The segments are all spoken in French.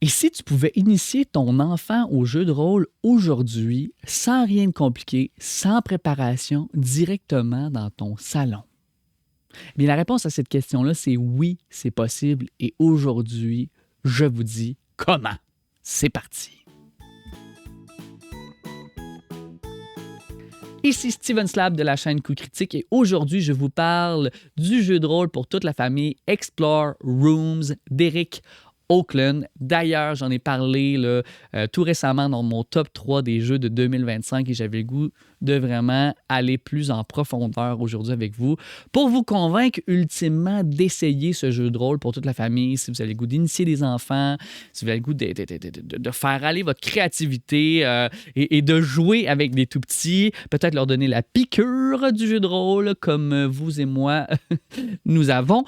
Et si tu pouvais initier ton enfant au jeu de rôle aujourd'hui, sans rien de compliqué, sans préparation, directement dans ton salon? Bien, la réponse à cette question-là, c'est oui, c'est possible. Et aujourd'hui, je vous dis comment. C'est parti. Ici Steven Slab de la chaîne Coup Critique et aujourd'hui, je vous parle du jeu de rôle pour toute la famille Explore Rooms d'Eric Oakland. D'ailleurs, j'en ai parlé là, tout récemment dans mon top 3 des jeux de 2025 et j'avais le goût de vraiment aller plus en profondeur aujourd'hui avec vous pour vous convaincre ultimement d'essayer ce jeu de rôle pour toute la famille. Si vous avez le goût d'initier des enfants, si vous avez le goût de faire aller votre créativité et de jouer avec des tout-petits, peut-être leur donner la piqûre du jeu de rôle comme vous et moi nous avons.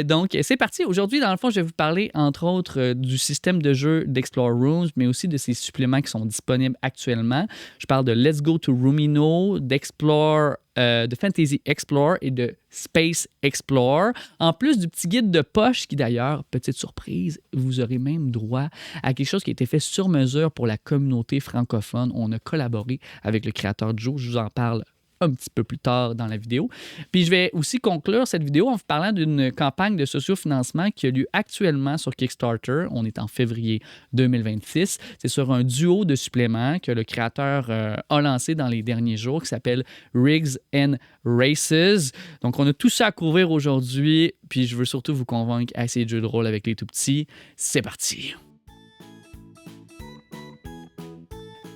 Donc, c'est parti. Aujourd'hui, dans le fond, je vais vous parler entre autres du système de jeu d'Explore Rooms, mais aussi de ses suppléments qui sont disponibles actuellement. Je parle de Let's Go to Roomino, d'Explore, de Fantasy Explore et de Space Explore. En plus du petit guide de poche qui d'ailleurs, petite surprise, vous aurez même droit à quelque chose qui a été fait sur mesure pour la communauté francophone. On a collaboré avec le créateur Joe, je vous en parle un petit peu plus tard dans la vidéo. Puis je vais aussi conclure cette vidéo en vous parlant d'une campagne de sociofinancement qui a lieu actuellement sur Kickstarter. On est en février 2026. C'est sur un duo de suppléments que le créateur a lancé dans les derniers jours qui s'appelle Rigs and Races. Donc on a tout ça à couvrir aujourd'hui. Puis je veux surtout vous convaincre à essayer de jeu de rôle avec les tout-petits. C'est parti!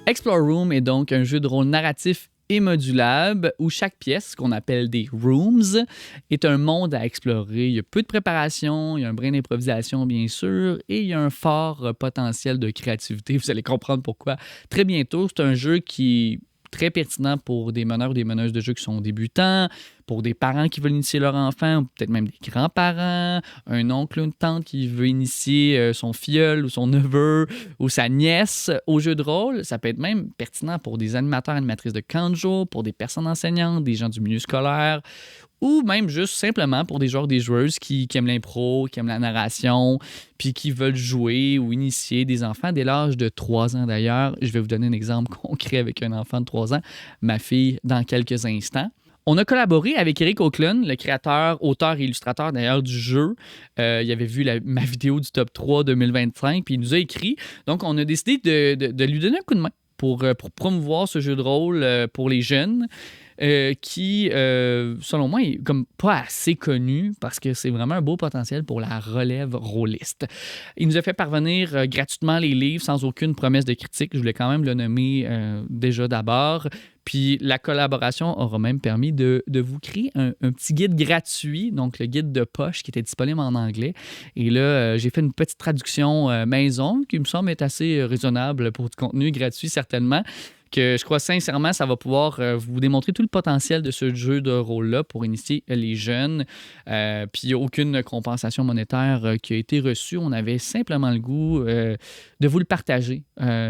Explore Room est donc un jeu de rôle narratif et modulable où chaque pièce, qu'on appelle des rooms, est un monde à explorer. Il y a peu de préparation, il y a un brin d'improvisation bien sûr et il y a un fort potentiel de créativité. Vous allez comprendre pourquoi très bientôt. C'est un jeu qui est très pertinent pour des meneurs ou des meneuses de jeu qui sont débutants, pour des parents qui veulent initier leur enfant, ou peut-être même des grands-parents, un oncle ou une tante qui veut initier son filleul ou son neveu ou sa nièce au jeu de rôle. Ça peut être même pertinent pour des animateurs, animatrices de camp de jour, pour des personnes enseignantes, des gens du milieu scolaire, ou même juste simplement pour des joueurs, des joueuses qui aiment l'impro, qui aiment la narration, puis qui veulent jouer ou initier des enfants dès l'âge de 3 ans d'ailleurs. Je vais vous donner un exemple concret avec un enfant de 3 ans, ma fille, dans quelques instants. On a collaboré avec Eric Oakland, le créateur, auteur et illustrateur d'ailleurs du jeu. Il avait vu ma vidéo du top 3 2025, puis il nous a écrit. Donc, on a décidé de lui donner un coup de main pour promouvoir ce jeu de rôle pour les jeunes. Qui, selon moi, est comme pas assez connu parce que c'est vraiment un beau potentiel pour la relève rôliste. Il nous a fait parvenir gratuitement les livres sans aucune promesse de critique. Je voulais quand même le nommer déjà d'abord. Puis la collaboration aura même permis de vous créer un petit guide gratuit, donc le guide de poche qui était disponible en anglais. Et là, j'ai fait une petite traduction maison qui me semble être assez raisonnable pour du contenu gratuit certainement. Que je crois sincèrement, ça va pouvoir vous démontrer tout le potentiel de ce jeu de rôle-là pour initier les jeunes. Puis il n'y a aucune compensation monétaire qui a été reçue. On avait simplement le goût de vous le partager,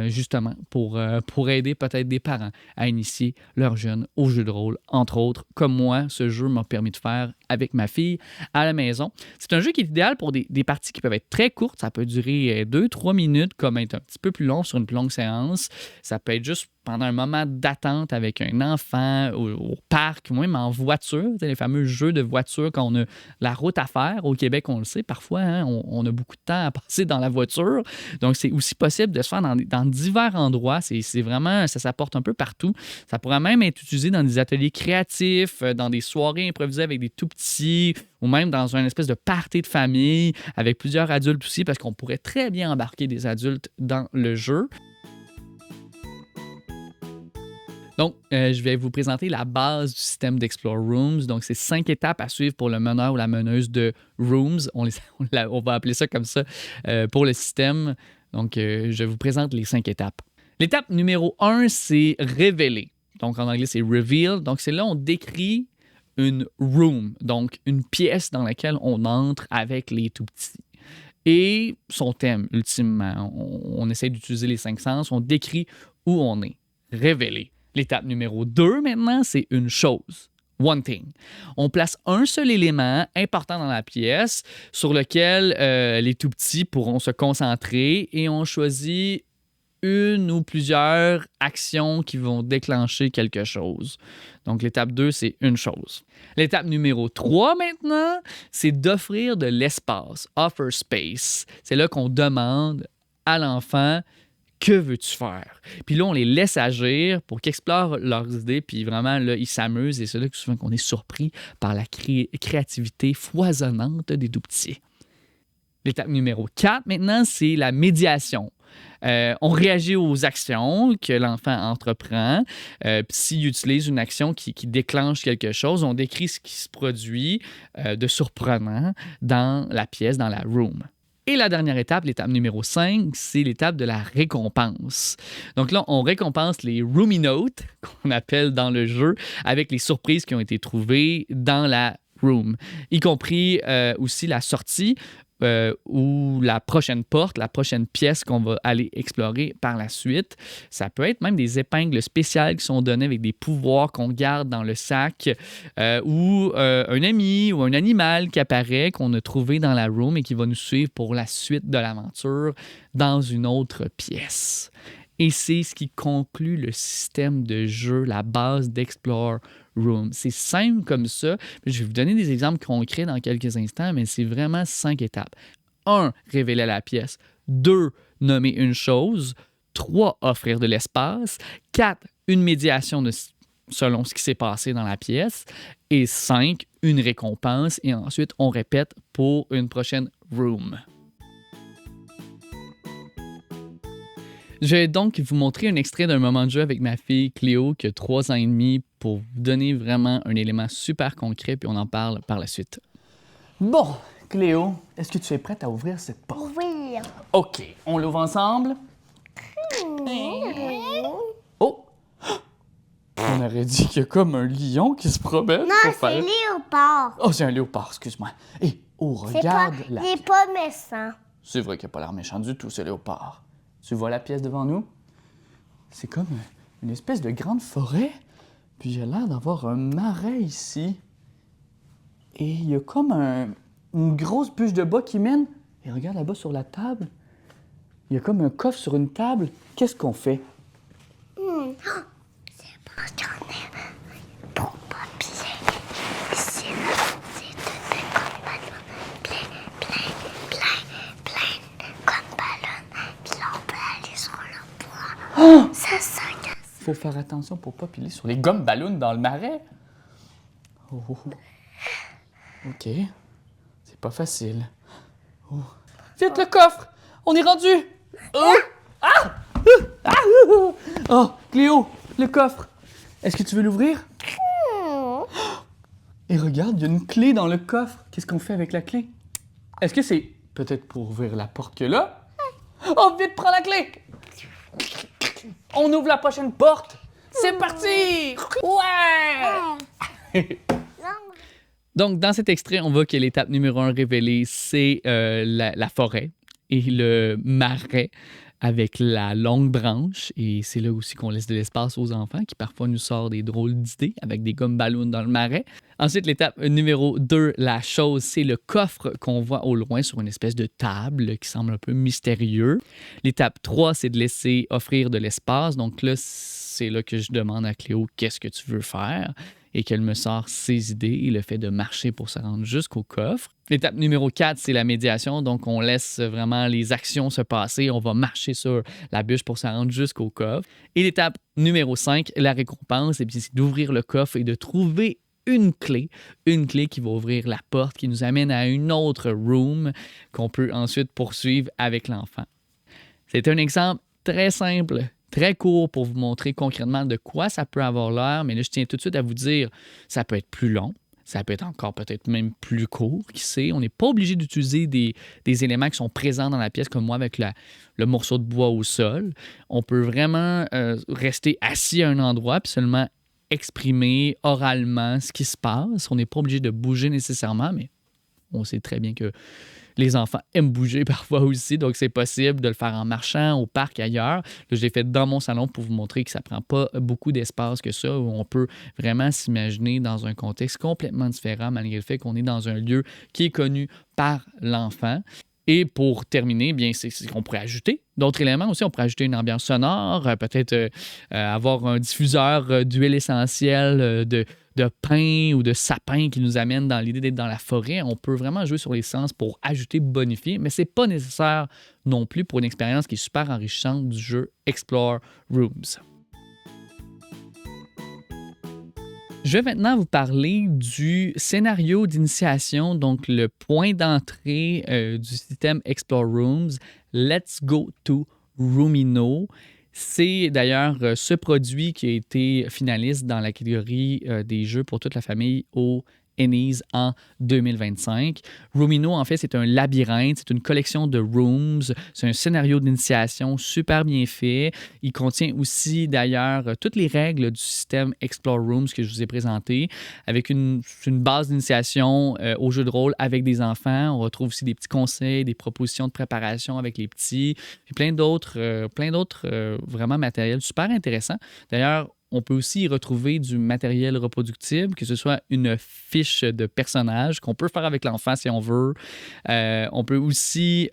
justement, pour aider peut-être des parents à initier leurs jeunes au jeu de rôle. Entre autres, comme moi, ce jeu m'a permis de faire avec ma fille à la maison. C'est un jeu qui est idéal pour des parties qui peuvent être très courtes. Ça peut durer 2-3 minutes, comme être un petit peu plus long sur une plus longue séance. Ça peut être juste pendant un moment d'attente avec un enfant au parc, ou même en voiture, les fameux jeux de voiture quand on a la route à faire. Au Québec, on le sait, parfois, hein, on a beaucoup de temps à passer dans la voiture. Donc, c'est aussi possible de se faire dans divers endroits. C'est vraiment, ça s'apporte un peu partout. Ça pourrait même être utilisé dans des ateliers créatifs, dans des soirées improvisées avec des tout-petits, ou même dans une espèce de party de famille avec plusieurs adultes aussi, parce qu'on pourrait très bien embarquer des adultes dans le jeu. Donc, je vais vous présenter la base du système d'Explore Rooms. Donc, c'est 5 étapes à suivre pour le meneur ou la meneuse de Rooms. On va appeler ça comme ça pour le système. Donc, je vous présente les 5 étapes. L'étape numéro 1, c'est révéler. Donc, en anglais, c'est reveal. Donc, c'est là on décrit une room, donc une pièce dans laquelle on entre avec les tout-petits. Et son thème, ultimement. On essaie d'utiliser les 5 sens. On décrit où on est. Révéler. L'étape numéro 2, maintenant, c'est une chose. One thing. On place un seul élément important dans la pièce sur lequel les tout-petits pourront se concentrer et on choisit une ou plusieurs actions qui vont déclencher quelque chose. Donc, l'étape 2, c'est une chose. L'étape numéro 3, maintenant, c'est d'offrir de l'espace, offer space. C'est là qu'on demande à l'enfant que veux-tu faire? Puis là, on les laisse agir pour qu'ils explorent leurs idées, puis vraiment, là, ils s'amusent et c'est là que souvent qu'on est surpris par la créativité foisonnante des tout-petits. L'étape numéro 4, maintenant, c'est la médiation. On réagit aux actions que l'enfant entreprend. S'il utilise une action qui déclenche quelque chose, on décrit ce qui se produit de surprenant dans la pièce, dans la room. Et la dernière étape, l'étape numéro 5, c'est l'étape de la récompense. Donc là, on récompense les Roomy Notes, qu'on appelle dans le jeu, avec les surprises qui ont été trouvées dans la room, y compris aussi la sortie ou la prochaine porte, la prochaine pièce qu'on va aller explorer par la suite. Ça peut être même des épingles spéciales qui sont données avec des pouvoirs qu'on garde dans le sac ou un ami ou un animal qui apparaît, qu'on a trouvé dans la room et qui va nous suivre pour la suite de l'aventure dans une autre pièce. Et c'est ce qui conclut le système de jeu, la base d'Explore Room. C'est simple comme ça. Je vais vous donner des exemples concrets dans quelques instants, mais c'est vraiment 5 étapes. 1. Révéler la pièce. 2. Nommer une chose. 3. Offrir de l'espace. 4. Une médiation selon ce qui s'est passé dans la pièce. Et 5. Une récompense. Et ensuite, on répète pour une prochaine room. Je vais donc vous montrer un extrait d'un moment de jeu avec ma fille Cléo qui a 3 ans et demi pour vous donner vraiment un élément super concret puis on en parle par la suite. Bon, Cléo, est-ce que tu es prête à ouvrir cette porte? Oui. OK, on l'ouvre ensemble? Oh! On aurait dit qu'il y a comme un lion qui se promène. Non, pour c'est faire... léopard. Oh, c'est un léopard, excuse-moi. Et regarde la... Il n'est pas méchant. C'est vrai qu'il n'a pas l'air méchant du tout, ce léopard. Tu vois la pièce devant nous? C'est comme une espèce de grande forêt. Puis il a l'air d'avoir un marais ici. Et il y a comme une grosse bûche de bois qui mène. Et regarde là-bas sur la table. Il y a comme un coffre sur une table. Qu'est-ce qu'on fait? C'est parce qu'on est pour papier. Ici, c'est tout des comme ballons. Plein comme ballons. Puis là, on peut aller sur le bois. Oh! Ça s'agace. Faut faire attention pour pas piler sur les gommes ballons dans le marais. Oh. OK. C'est pas facile. Oh. Vite, le coffre! On est rendu! Oh! Ah! Oh, Cléo, le coffre. Est-ce que tu veux l'ouvrir? Et regarde, il y a une clé dans le coffre. Qu'est-ce qu'on fait avec la clé? Est-ce que c'est peut-être pour ouvrir la porte que là? Oh, vite, prends la clé! On ouvre la prochaine porte! C'est parti! Ouais! Donc, dans cet extrait, on voit que l'étape numéro 1 révélée, c'est la forêt et le marais avec la longue branche. Et c'est là aussi qu'on laisse de l'espace aux enfants qui parfois nous sortent des drôles d'idées avec des gommes ballons dans le marais. Ensuite, l'étape numéro 2, la chose, c'est le coffre qu'on voit au loin sur une espèce de table qui semble un peu mystérieux. L'étape 3, c'est de laisser offrir de l'espace. Donc là, c'est là que je demande à Cléo qu'est-ce que tu veux faire et qu'elle me sort ses idées et le fait de marcher pour se rendre jusqu'au coffre. L'étape numéro 4, c'est la médiation. Donc, on laisse vraiment les actions se passer. On va marcher sur la bûche pour se rendre jusqu'au coffre. Et l'étape numéro 5, la récompense, et puis c'est d'ouvrir le coffre et de trouver une clé qui va ouvrir la porte, qui nous amène à une autre room qu'on peut ensuite poursuivre avec l'enfant. C'est un exemple très simple, très court pour vous montrer concrètement de quoi ça peut avoir l'air, mais là, je tiens tout de suite à vous dire, ça peut être plus long, ça peut être encore peut-être même plus court, qui sait. On n'est pas obligé d'utiliser des éléments qui sont présents dans la pièce, comme moi avec le morceau de bois au sol. On peut vraiment rester assis à un endroit puis seulement exprimer oralement ce qui se passe. On n'est pas obligé de bouger nécessairement, mais on sait très bien que Les enfants aiment bouger parfois aussi, donc c'est possible de le faire en marchant, au parc, ailleurs. Là, je l'ai fait dans mon salon pour vous montrer que ça ne prend pas beaucoup d'espace que ça, où on peut vraiment s'imaginer dans un contexte complètement différent, malgré le fait qu'on est dans un lieu qui est connu par l'enfant. Et pour terminer, bien, c'est qu'on pourrait ajouter d'autres éléments aussi. On pourrait ajouter une ambiance sonore, peut-être avoir un diffuseur d'huile essentielle, de pin ou de sapin qui nous amène dans l'idée d'être dans la forêt. On peut vraiment jouer sur les sens pour ajouter, bonifier, mais ce n'est pas nécessaire non plus pour une expérience qui est super enrichissante du jeu Explore Rooms. Je vais maintenant vous parler du scénario d'initiation, donc le point d'entrée du système Explore Rooms, Let's Go to Roomino. C'est d'ailleurs ce produit qui a été finaliste dans la catégorie des jeux pour toute la famille au Ennies en 2025. Roomino, en fait, c'est un labyrinthe, c'est une collection de rooms, c'est un scénario d'initiation super bien fait. Il contient aussi, d'ailleurs, toutes les règles du système Explore Rooms que je vous ai présenté, avec une base d'initiation au jeu de rôle avec des enfants. On retrouve aussi des petits conseils, des propositions de préparation avec les petits, puis plein d'autres vraiment matériels super intéressants. D'ailleurs, on peut aussi y retrouver du matériel reproductible, que ce soit une fiche de personnage qu'on peut faire avec l'enfant si on veut. On peut aussi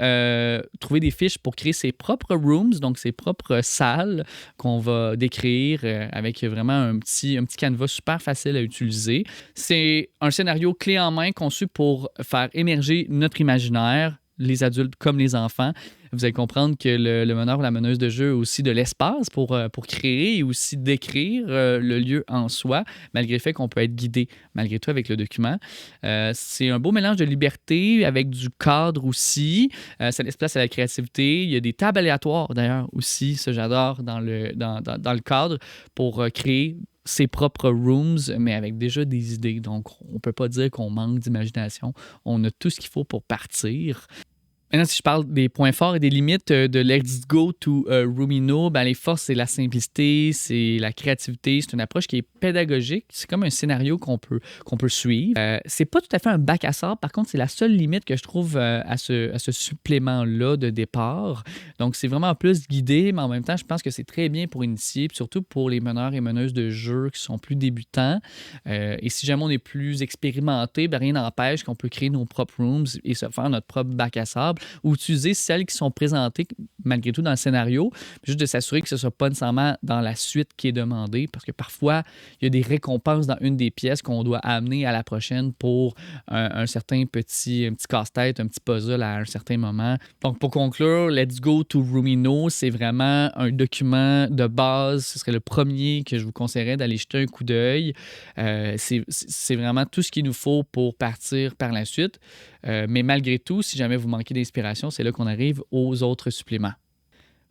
trouver des fiches pour créer ses propres rooms, donc ses propres salles qu'on va décrire avec vraiment un petit canevas super facile à utiliser. C'est un scénario clé en main conçu pour faire émerger notre imaginaire, les adultes comme les enfants. Vous allez comprendre que le meneur ou la meneuse de jeu a aussi de l'espace pour créer et aussi décrire le lieu en soi, malgré le fait qu'on peut être guidé malgré tout avec le document. C'est un beau mélange de liberté avec du cadre aussi. Ça laisse place à la créativité. Il y a des tables aléatoires d'ailleurs aussi, ça j'adore dans le cadre pour créer ses propres rooms, mais avec déjà des idées. Donc, on ne peut pas dire qu'on manque d'imagination. On a tout ce qu'il faut pour partir. Maintenant, si je parle des points forts et des limites de Let's Go to Roomino, ben, les forces, c'est la simplicité, c'est la créativité, c'est une approche qui est pédagogique. C'est comme un scénario qu'on peut suivre. C'est pas tout à fait un bac à sable. Par contre, c'est la seule limite que je trouve à ce supplément-là de départ. Donc, c'est vraiment plus guidé, mais en même temps, je pense que c'est très bien pour initier, puis surtout pour les meneurs et meneuses de jeux qui sont plus débutants. Et si jamais on est plus expérimenté, ben, rien n'empêche qu'on peut créer nos propres rooms et se faire notre propre bac à sable, ou utiliser celles qui sont présentées malgré tout dans le scénario, juste de s'assurer que ce ne soit pas nécessairement dans la suite qui est demandée, parce que parfois, il y a des récompenses dans une des pièces qu'on doit amener à la prochaine pour un petit casse-tête, un petit puzzle à un certain moment. Donc, pour conclure, Let's Go to Roomino, c'est vraiment un document de base. Ce serait le premier que je vous conseillerais d'aller jeter un coup d'œil. C'est vraiment tout ce qu'il nous faut pour partir par la suite. Mais malgré tout, si jamais vous manquez d'inspiration, c'est là qu'on arrive aux autres suppléments.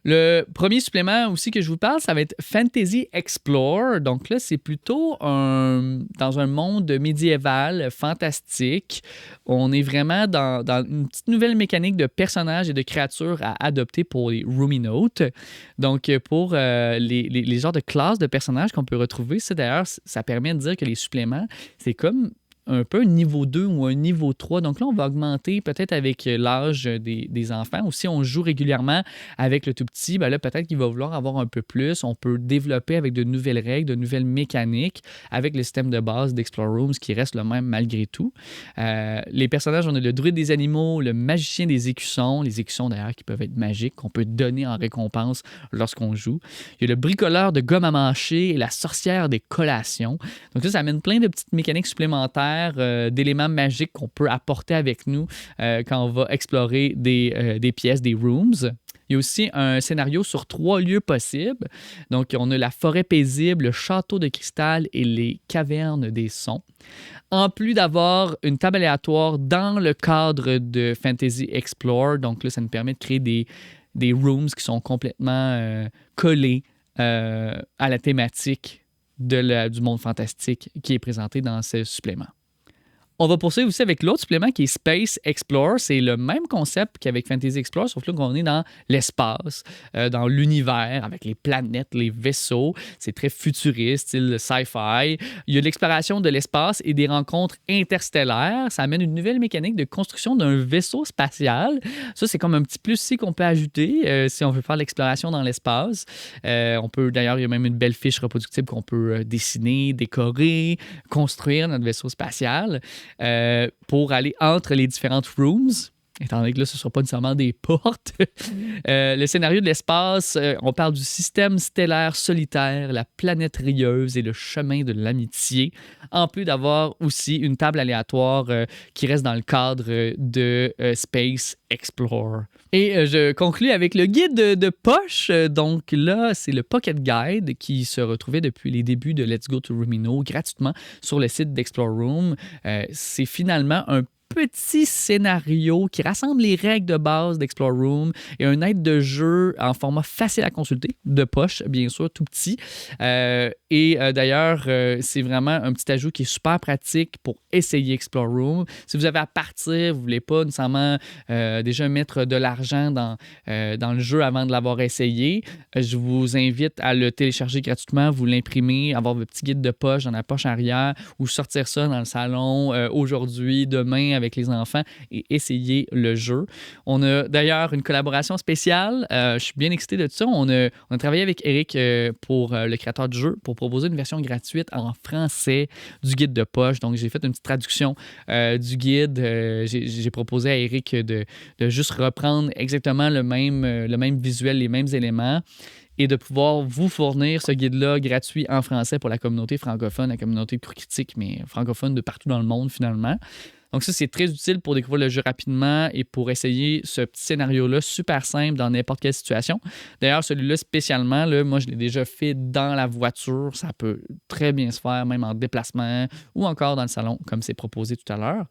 Le premier supplément aussi que je vous parle, ça va être Fantasy Explore. Donc là, c'est plutôt dans un monde médiéval fantastique. On est vraiment dans une petite nouvelle mécanique de personnages et de créatures à adopter pour les Roominotes. Donc, pour les genres de classes de personnages qu'on peut retrouver, ça d'ailleurs, ça permet de dire que les suppléments, c'est comme un peu un niveau 2 ou un niveau 3. Donc là, on va augmenter peut-être avec l'âge des enfants. Ou si on joue régulièrement avec le tout petit, ben là, peut-être qu'il va vouloir avoir un peu plus. On peut développer avec de nouvelles règles, de nouvelles mécaniques, avec le système de base d'Explore Rooms qui reste le même malgré tout. Les personnages, on a le druide des animaux, le magicien des écussons, les écussons d'ailleurs qui peuvent être magiques, qu'on peut donner en récompense lorsqu'on joue. Il y a le bricoleur de gomme à mâcher et la sorcière des collations. Donc ça amène plein de petites mécaniques supplémentaires, d'éléments magiques qu'on peut apporter avec nous quand on va explorer des pièces, des rooms. Il y a aussi un scénario sur 3 lieux possibles. Donc, on a la forêt paisible, le château de cristal et les cavernes des sons. En plus d'avoir une table aléatoire dans le cadre de Fantasy Explore, donc là, ça nous permet de créer des rooms qui sont complètement collés à la thématique du monde fantastique qui est présenté dans ce supplément. On va poursuivre aussi avec l'autre supplément qui est Space Explorer. C'est le même concept qu'avec Fantasy Explorer, sauf là qu'on est dans l'espace, dans l'univers, avec les planètes, les vaisseaux. C'est très futuriste, style sci-fi. Il y a de l'exploration de l'espace et des rencontres interstellaires. Ça amène une nouvelle mécanique de construction d'un vaisseau spatial. Ça, c'est comme un petit plus ici qu'on peut ajouter si on veut faire l'exploration dans l'espace. On peut, d'ailleurs, il y a même une belle fiche reproductible qu'on peut dessiner, décorer, construire notre vaisseau spatial. Pour aller entre les différentes rooms, étant donné que là, ce ne sera pas nécessairement des portes. Le scénario de l'espace, on parle du système stellaire solitaire, la planète rieuse et le chemin de l'amitié, en plus d'avoir aussi une table aléatoire qui reste dans le cadre de Space Explorer. Et je conclus avec le guide de poche. Donc là, c'est le Pocket Guide qui se retrouvait depuis les débuts de Let's Go to Rumino gratuitement sur le site d'Explore Room. C'est finalement un petit scénario qui rassemble les règles de base d'Explore Room et un aide de jeu en format facile à consulter, de poche, bien sûr, tout petit. D'ailleurs, c'est vraiment un petit ajout qui est super pratique pour essayer Explore Room. Si vous avez à partir, vous ne voulez pas nécessairement déjà mettre de l'argent dans le jeu avant de l'avoir essayé, je vous invite à le télécharger gratuitement, vous l'imprimer, avoir votre petit guide de poche dans la poche arrière ou sortir ça dans le salon aujourd'hui, demain, avec les enfants et essayer le jeu. On a d'ailleurs une collaboration spéciale. Je suis bien excité de tout ça. On a travaillé avec Eric pour le créateur du jeu pour proposer une version gratuite en français du guide de poche. Donc, j'ai fait une petite traduction du guide. J'ai proposé à Eric de juste reprendre exactement le même visuel, les mêmes éléments et de pouvoir vous fournir ce guide-là gratuit en français pour la communauté francophone, la communauté critique, mais francophone de partout dans le monde finalement. Donc ça, c'est très utile pour découvrir le jeu rapidement et pour essayer ce petit scénario-là super simple dans n'importe quelle situation. D'ailleurs, celui-là spécialement, là, moi, je l'ai déjà fait dans la voiture. Ça peut très bien se faire, même en déplacement ou encore dans le salon, comme c'est proposé tout à l'heure.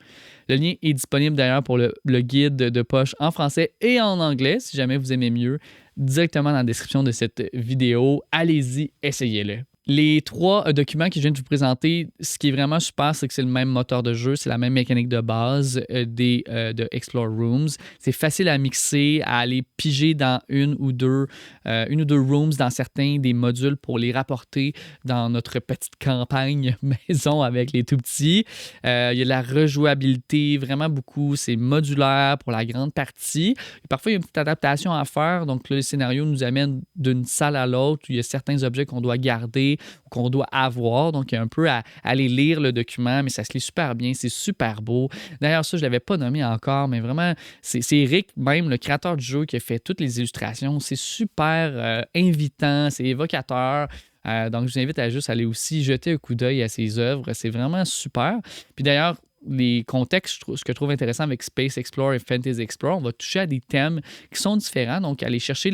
Le lien est disponible d'ailleurs pour le guide de poche en français et en anglais, si jamais vous aimez mieux, directement dans la description de cette vidéo. Allez-y, essayez-le. Les 3 documents que je viens de vous présenter, ce qui est vraiment super, c'est que c'est le même moteur de jeu, c'est la même mécanique de base de Explore Rooms. C'est facile à mixer, à aller piger dans une ou deux rooms dans certains des modules pour les rapporter dans notre petite campagne maison avec les tout-petits. Il y a de la rejouabilité, vraiment beaucoup. C'est modulaire pour la grande partie. Et parfois, il y a une petite adaptation à faire. Donc, là, le scénario nous amène d'une salle à l'autre où il y a certains objets qu'on doit garder qu'on doit avoir. Donc, il y a un peu à aller lire le document, mais ça se lit super bien. C'est super beau. D'ailleurs, ça, je ne l'avais pas nommé encore, mais vraiment, c'est Eric, même le créateur du jeu, qui a fait toutes les illustrations. C'est super invitant, c'est évocateur. Donc, je vous invite à juste aller aussi jeter un coup d'œil à ses œuvres. C'est vraiment super. Puis d'ailleurs, les contextes, ce que je trouve intéressant avec Space Explorer et Fantasy Explorer, on va toucher à des thèmes qui sont différents. Donc, aller chercher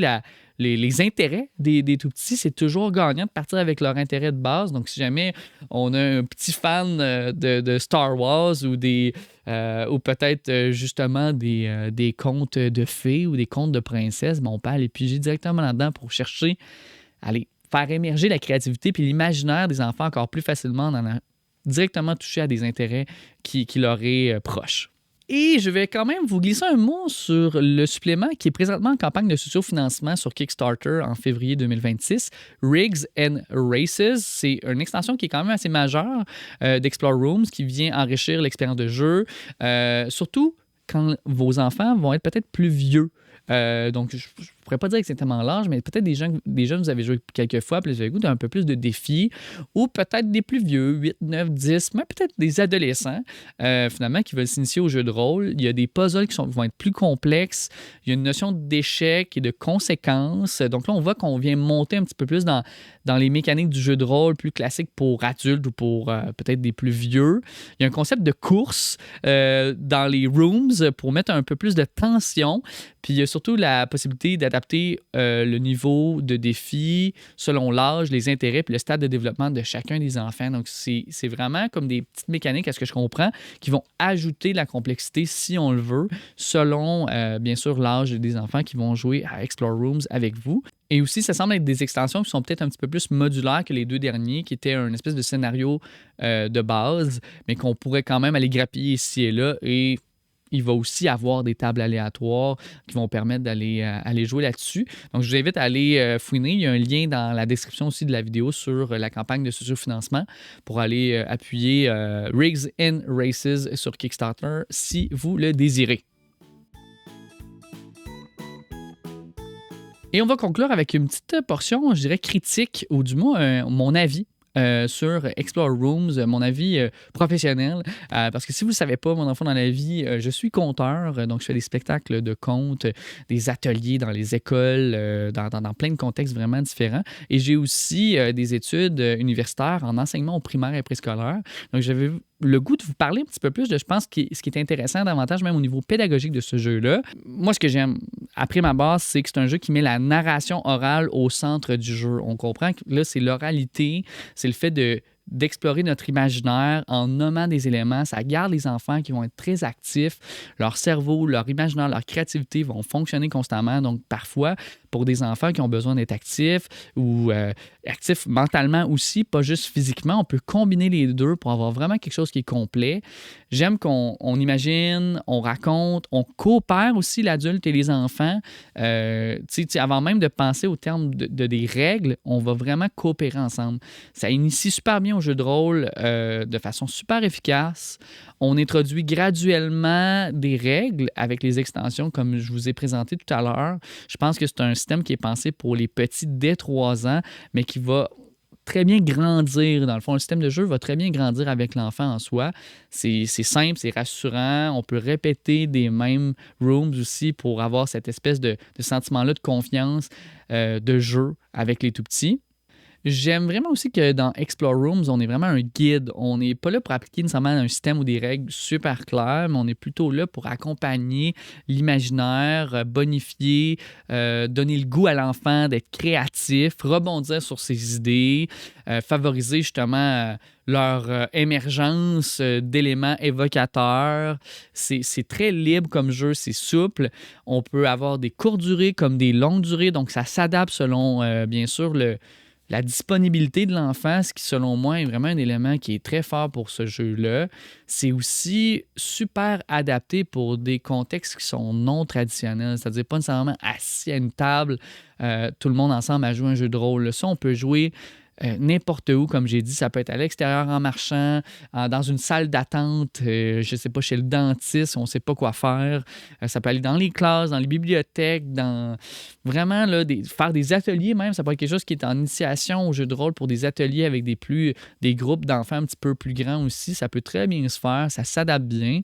les intérêts des tout-petits, c'est toujours gagnant de partir avec leur intérêt de base. Donc, si jamais on a un petit fan de Star Wars ou peut-être justement des contes de fées ou des contes de princesses, on peut aller piger directement là-dedans pour chercher, aller faire émerger la créativité puis l'imaginaire des enfants encore plus facilement directement toucher à des intérêts qui leur est proche. Et je vais quand même vous glisser un mot sur le supplément qui est présentement en campagne de socio-financement sur Kickstarter en février 2026, Rigs and Races. C'est une extension qui est quand même assez majeure d'Explore Rooms qui vient enrichir l'expérience de jeu, surtout quand vos enfants vont être peut-être plus vieux. Donc, je ne pourrais pas dire exactement l'âge, mais peut-être des jeunes, vous avez joué quelques fois, puis vous avez goût d'un peu plus de défis, ou peut-être des plus vieux, 8, 9, 10, mais peut-être des adolescents, finalement, qui veulent s'initier au jeu de rôle. Il y a des puzzles qui vont être plus complexes. Il y a une notion d'échec et de conséquences. Donc là, on voit qu'on vient monter un petit peu plus dans les mécaniques du jeu de rôle plus classique pour adultes ou pour peut-être des plus vieux. Il y a un concept de course dans les rooms pour mettre un peu plus de tension. Puis il y a surtout la possibilité d'adapter adapter le niveau de défi selon l'âge, les intérêts puis le stade de développement de chacun des enfants. Donc, c'est vraiment comme des petites mécaniques, à ce que je comprends, qui vont ajouter de la complexité, si on le veut, selon, bien sûr, l'âge des enfants qui vont jouer à Explore Rooms avec vous. Et aussi, ça semble être des extensions qui sont peut-être un petit peu plus modulaires que les deux derniers, qui étaient une espèce de scénario de base, mais qu'on pourrait quand même aller grappiller ici et là. Et il va aussi avoir des tables aléatoires qui vont permettre d'aller jouer là-dessus. Donc, je vous invite à aller fouiner. Il y a un lien dans la description aussi de la vidéo sur la campagne de sociofinancement pour aller appuyer Rigs and Races sur Kickstarter si vous le désirez. Et on va conclure avec une petite portion, je dirais, critique, ou du moins mon avis sur Explore Rooms, mon avis professionnel. Parce que si vous ne le savez pas, mon enfant dans la vie, je suis conteur, donc je fais des spectacles de contes, des ateliers dans les écoles, dans plein de contextes vraiment différents. Et j'ai aussi des études universitaires en enseignement au primaire et préscolaire. Donc j'avais le goût de vous parler un petit peu plus de, je pense, ce qui est intéressant davantage, même au niveau pédagogique de ce jeu-là. Moi, ce que j'aime, après ma base, c'est que c'est un jeu qui met la narration orale au centre du jeu. On comprend que là, c'est l'oralité, c'est le fait d'explorer notre imaginaire en nommant des éléments. Ça garde les enfants qui vont être très actifs. Leur cerveau, leur imaginaire, leur créativité vont fonctionner constamment. Donc, parfois, pour des enfants qui ont besoin d'être actifs ou actifs mentalement aussi, pas juste physiquement, on peut combiner les deux pour avoir vraiment quelque chose qui est complet. J'aime qu'on imagine, on raconte, on coopère aussi l'adulte et les enfants. Avant même de penser au terme de des règles, on va vraiment coopérer ensemble. Ça initie super bien au jeu de rôle de façon super efficace. On introduit graduellement des règles avec les extensions, comme je vous ai présenté tout à l'heure. Je pense que c'est un système qui est pensé pour les petits dès 3 ans, mais qui va très bien grandir. Dans le fond, le système de jeu va très bien grandir avec l'enfant en soi. C'est simple, c'est rassurant. On peut répéter des mêmes rooms aussi pour avoir cette espèce de sentiment-là de confiance, de jeu avec les tout-petits. J'aime vraiment aussi que dans Explore Rooms, on est vraiment un guide. On n'est pas là pour appliquer nécessairement un système ou des règles super claires, mais on est plutôt là pour accompagner l'imaginaire, bonifier, donner le goût à l'enfant d'être créatif, rebondir sur ses idées, favoriser justement leur émergence d'éléments évocateurs. C'est très libre comme jeu, c'est souple. On peut avoir des courtes durées comme des longues durées, donc ça s'adapte selon, bien sûr, la disponibilité de l'enfant, ce qui, selon moi, est vraiment un élément qui est très fort pour ce jeu-là. C'est aussi super adapté pour des contextes qui sont non traditionnels, c'est-à-dire pas nécessairement assis à une table, tout le monde ensemble à jouer un jeu de rôle. Ça, on peut jouer n'importe où, comme j'ai dit, ça peut être à l'extérieur en marchant, dans une salle d'attente, je ne sais pas, chez le dentiste, on ne sait pas quoi faire. Ça peut aller dans les classes, dans les bibliothèques, vraiment là, faire des ateliers même. Ça peut être quelque chose qui est en initiation au jeu de rôle pour des ateliers avec des groupes d'enfants un petit peu plus grands aussi. Ça peut très bien se faire, ça s'adapte bien.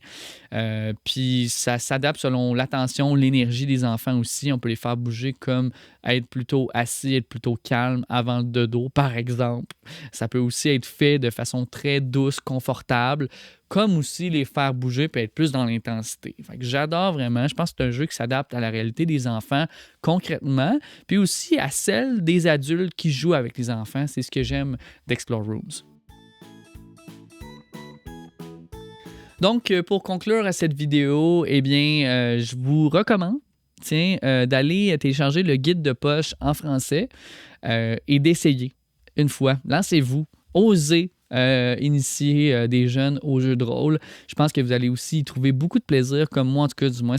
Puis ça s'adapte selon l'attention, l'énergie des enfants aussi. On peut les faire bouger comme être plutôt assis, être plutôt calme avant le dodo, par exemple. Ça peut aussi être fait de façon très douce, confortable, comme aussi les faire bouger peut être plus dans l'intensité. Fait que j'adore vraiment. Je pense que c'est un jeu qui s'adapte à la réalité des enfants concrètement, puis aussi à celle des adultes qui jouent avec les enfants. C'est ce que j'aime d'Explore Rooms. Donc, pour conclure à cette vidéo, eh bien, je vous recommande d'aller télécharger le guide de poche en français et d'essayer une fois. Lancez-vous, osez initier des jeunes au jeu de rôle. Je pense que vous allez aussi y trouver beaucoup de plaisir, comme moi en tout cas, du moins,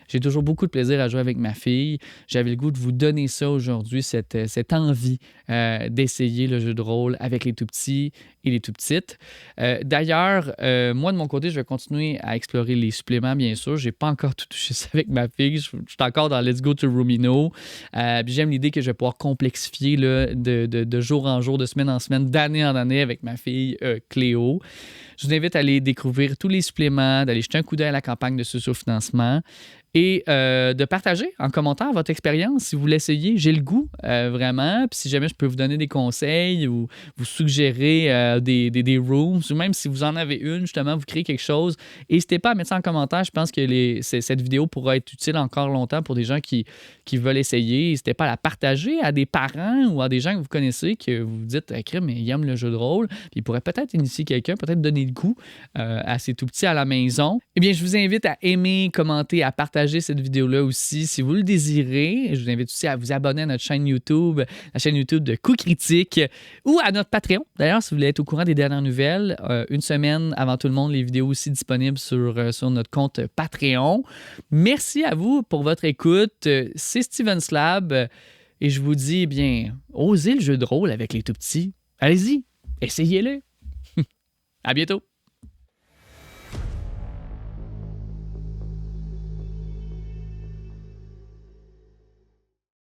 j'ai toujours beaucoup de plaisir à jouer avec ma fille. J'avais le goût de vous donner ça aujourd'hui, cette envie d'essayer le jeu de rôle avec les tout-petits et les tout-petites. D'ailleurs, moi, de mon côté, je vais continuer à explorer les suppléments, bien sûr. Je n'ai pas encore tout touché ça avec ma fille. Je suis encore dans Let's Go to Rumino. J'aime l'idée que je vais pouvoir complexifier là, de jour en jour, de semaine en semaine, d'année en année avec ma fille Cléo. Je vous invite à aller découvrir tous les suppléments, d'aller jeter un coup d'œil à la campagne de sociofinancement. et de partager en commentaire votre expérience si vous l'essayez. J'ai le goût, vraiment. Puis si jamais je peux vous donner des conseils ou vous suggérer des rooms, ou même si vous en avez une, justement, vous créez quelque chose, n'hésitez pas à mettre ça en commentaire. Je pense que cette vidéo pourra être utile encore longtemps pour des gens qui veulent essayer. N'hésitez pas à la partager à des parents ou à des gens que vous connaissez, que vous vous dites, mais ils aiment le jeu de rôle. Puis ils pourraient peut-être initier quelqu'un, peut-être donner le goût à ces tout-petits à la maison. Eh bien, je vous invite à aimer, commenter, à partager cette vidéo-là aussi si vous le désirez. Je vous invite aussi à vous abonner à notre chaîne YouTube, la chaîne YouTube de Coup Critique, ou à notre Patreon. D'ailleurs, si vous voulez être au courant des dernières nouvelles, une semaine avant tout le monde, les vidéos aussi disponibles sur notre compte Patreon. Merci à vous pour votre écoute. C'est Steven Slab et je vous dis, osez le jeu de rôle avec les tout-petits. Allez-y, essayez-le. À bientôt.